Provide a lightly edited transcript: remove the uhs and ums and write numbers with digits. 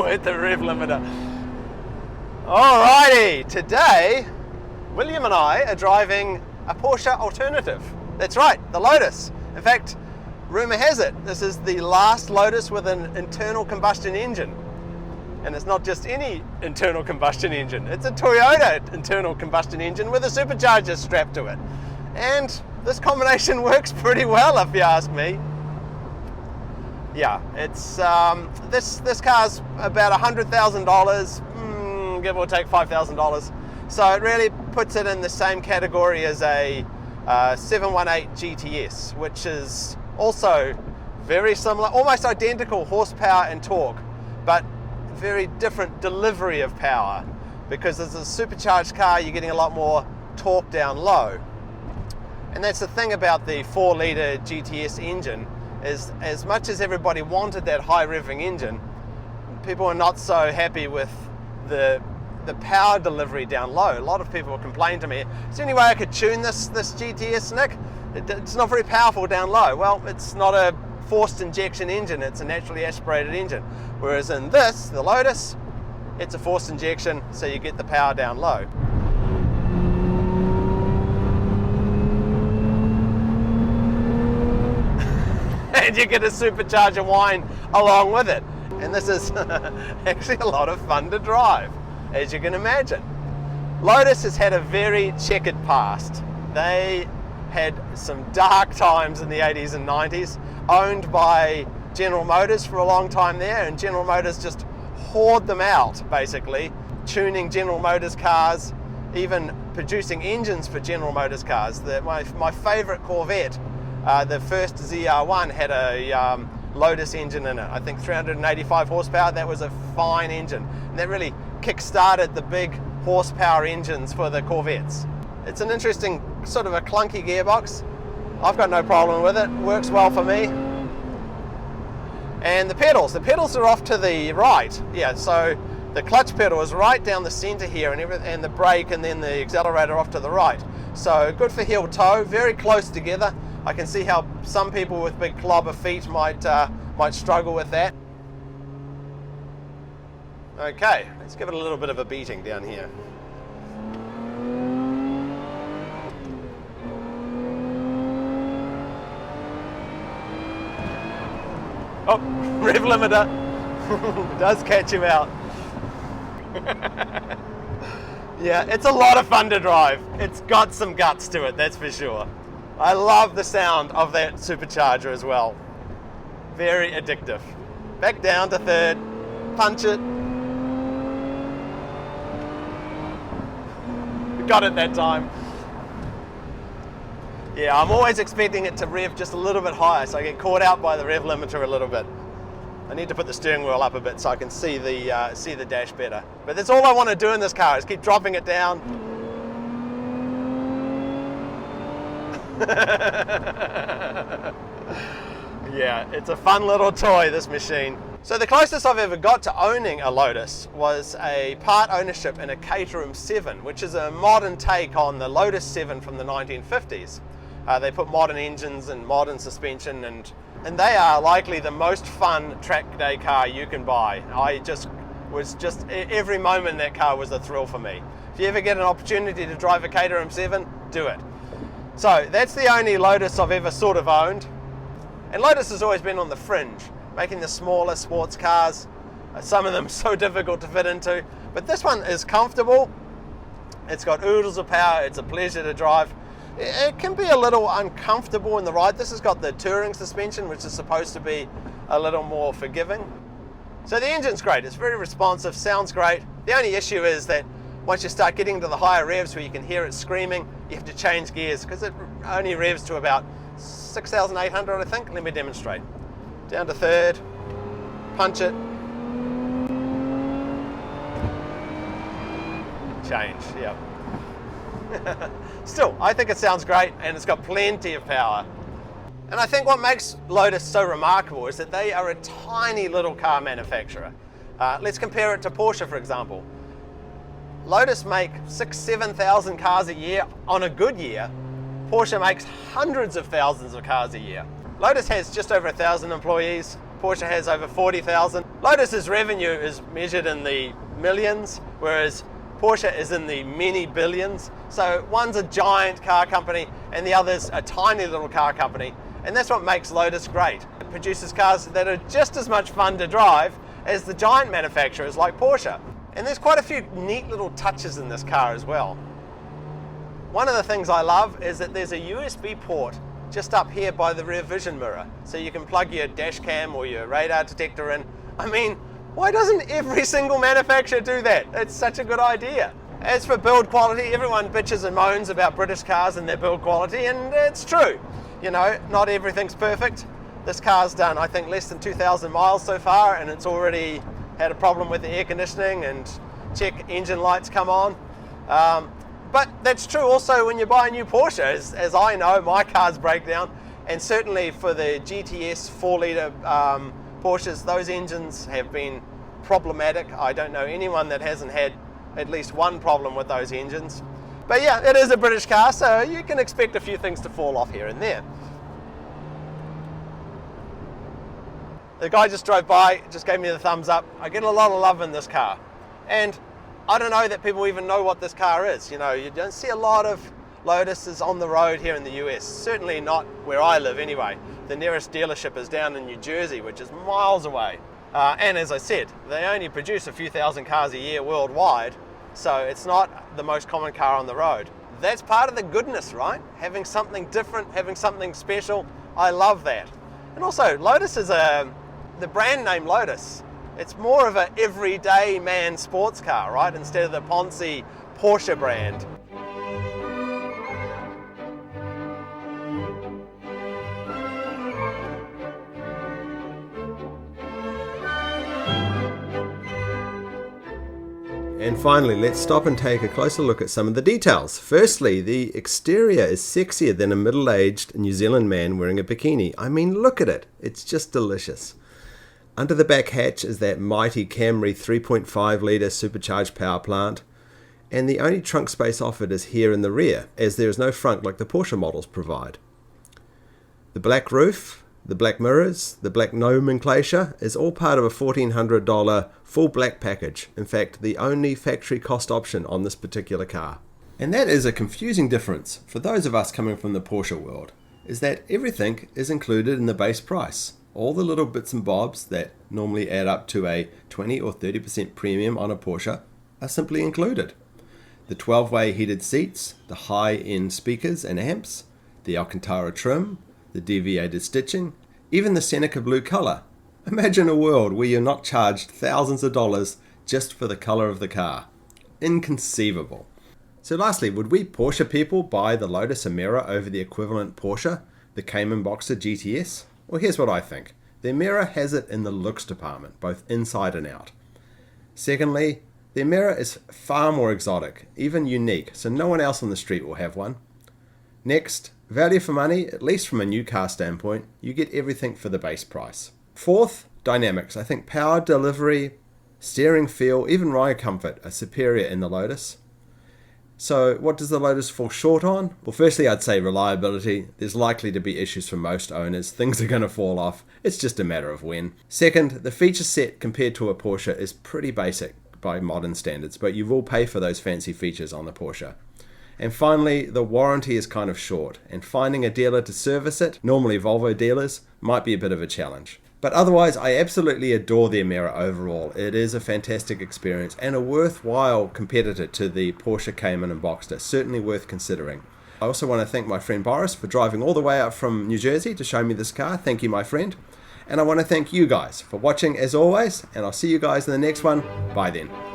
with the rev limiter. Alrighty, today William and I are driving a Porsche alternative. That's right, the Lotus. In fact, rumour has it, this is the last Lotus with an internal combustion engine. And it's not just any internal combustion engine, it's a Toyota internal combustion engine with a supercharger strapped to it. And this combination works pretty well if you ask me. Yeah, it's this car's about $100,000, give or take $5,000. So it really puts it in the same category as a 718 GTS, which is also very similar, almost identical horsepower and torque, but very different delivery of power, because as a supercharged car you're getting a lot more torque down low. And that's the thing about the 4-litre GTS engine, is as much as everybody wanted that high revving engine, people are not so happy with the power delivery down low. A lot of people complain to me, is there any way I could tune this GTS, Nick? It's not very powerful down low. Well, it's not a forced injection engine, it's a naturally aspirated engine. Whereas in this, the Lotus, it's a forced injection, so you get the power down low. And you get a supercharger whine along with it. And this is actually a lot of fun to drive, as you can imagine. Lotus has had a very checkered past. They had some dark times in the 80s and 90s, owned by General Motors for a long time there, and General Motors just hoard them out, basically, tuning General Motors cars, even producing engines for General Motors cars. My favourite Corvette, the first ZR1, had a Lotus engine in it. I think 385 horsepower. That was a fine engine, and that really kick-started the big horsepower engines for the Corvettes. It's an interesting, sort of a clunky gearbox. I've got no problem with it, works well for me. And the pedals are off to the right. Yeah, so the clutch pedal is right down the center here, and the brake and then the accelerator off to the right. So good for heel toe, very close together. I can see how some people with big clobber feet might struggle with that. Okay, let's give it a little bit of a beating down here. Oh, rev limiter does catch him out. Yeah, it's a lot of fun to drive. It's got some guts to it, that's for sure. I love the sound of that supercharger as well. Very addictive. Back down to third, punch it. Got it that time. Yeah, I'm always expecting it to rev just a little bit higher, so I get caught out by the rev limiter a little bit. I need to put the steering wheel up a bit so I can see the dash better. But that's all I want to do in this car, is keep dropping it down. Yeah, it's a fun little toy, this machine. So the closest I've ever got to owning a Lotus was a part ownership in a Caterham 7, which is a modern take on the Lotus 7 from the 1950s. They put modern engines and modern suspension, and they are likely the most fun track day car you can buy. Every moment in that car was a thrill for me. If you ever get an opportunity to drive a Caterham 7, do it. So that's the only Lotus I've ever sort of owned. And Lotus has always been on the fringe, making the smaller sports cars, some of them so difficult to fit into. But this one is comfortable, it's got oodles of power, it's a pleasure to drive. It can be a little uncomfortable in the ride. This has got the touring suspension, which is supposed to be a little more forgiving. So the engine's great, it's very responsive, sounds great. The only issue is that once you start getting to the higher revs where you can hear it screaming, you have to change gears, because it only revs to about 6,800, I think. Let me demonstrate. Down to third, punch it, change, yeah. Still, I think it sounds great, and it's got plenty of power. And I think what makes Lotus so remarkable is that they are a tiny little car manufacturer. Let's compare it to Porsche, for example. Lotus make 6,000-7,000 cars a year on a good year. Porsche makes hundreds of thousands of cars a year. Lotus has just over 1,000 employees. Porsche has over 40,000. Lotus's revenue is measured in the millions, whereas Porsche is in the many billions. So one's a giant car company and the other's a tiny little car company. And that's what makes Lotus great. It produces cars that are just as much fun to drive as the giant manufacturers like Porsche. And there's quite a few neat little touches in this car as well. One of the things I love is that there's a USB port just up here by the rear vision mirror. So you can plug your dash cam or your radar detector in. I mean, why doesn't every single manufacturer do that? It's such a good idea. As for build quality, everyone bitches and moans about British cars and their build quality, and it's true. You know, not everything's perfect. This car's done, I think, less than 2,000 miles so far, and it's already had a problem with the air conditioning, and check engine lights come on. But that's true also when you buy a new Porsche. As I know, my cars break down, and certainly for the GTS 4-litre Porsches, those engines have been problematic. I don't know anyone that hasn't had at least one problem with those engines. But yeah, it is a British car, so you can expect a few things to fall off here and there. The guy just drove by, just gave me the thumbs up. I get a lot of love in this car. And I don't know that people even know what this car is. You know, you don't see a lot of Lotuses on the road here in the US. Certainly not where I live anyway. The nearest dealership is down in New Jersey, which is miles away. And as I said, they only produce a few thousand cars a year worldwide, so it's not the most common car on the road. That's part of the goodness, right? Having something different, having something special. I love that. And also, Lotus is the brand name Lotus. It's more of an everyday man sports car, right? Instead of the poncy Porsche brand. And finally, let's stop and take a closer look at some of the details. Firstly, the exterior is sexier than a middle-aged New Zealand man wearing a bikini. I mean, look at it. It's just delicious. Under the back hatch is that mighty Camry 3.5-litre supercharged power plant. And the only trunk space offered is here in the rear, as there is no frunk like the Porsche models provide. The black roof, the black mirrors, the black nomenclature is all part of a $1,400 full black package. In fact, the only factory cost option on this particular car. And that is a confusing difference for those of us coming from the Porsche world, is that everything is included in the base price. All the little bits and bobs that normally add up to a 20 or 30% premium on a Porsche are simply included. The 12-way heated seats, the high-end speakers and amps, the Alcantara trim, the deviated stitching, even the Seneca blue color. Imagine a world where you're not charged thousands of dollars just for the color of the car. Inconceivable. So lastly, would we Porsche people buy the Lotus Emira over the equivalent Porsche, the Cayman Boxster GTS? Well, here's what I think. The Emira has it in the looks department, both inside and out. Secondly, the Emira is far more exotic, even unique, so no one else on the street will have one. Next, value for money, at least from a new car standpoint, you get everything for the base price. Fourth, dynamics. I think power, delivery, steering feel, even ride comfort are superior in the Lotus. So what does the Lotus fall short on? Well, firstly, I'd say reliability. There's likely to be issues for most owners. Things are going to fall off. It's just a matter of when. Second, the feature set compared to a Porsche is pretty basic by modern standards, but you will pay for those fancy features on the Porsche. And finally, the warranty is kind of short, and finding a dealer to service it, normally Volvo dealers, might be a bit of a challenge. But otherwise, I absolutely adore the Emira overall. It is a fantastic experience and a worthwhile competitor to the Porsche Cayman and Boxster, certainly worth considering. I also want to thank my friend Boris for driving all the way up from New Jersey to show me this car. Thank you, my friend. And I want to thank you guys for watching as always, and I'll see you guys in the next one. Bye then.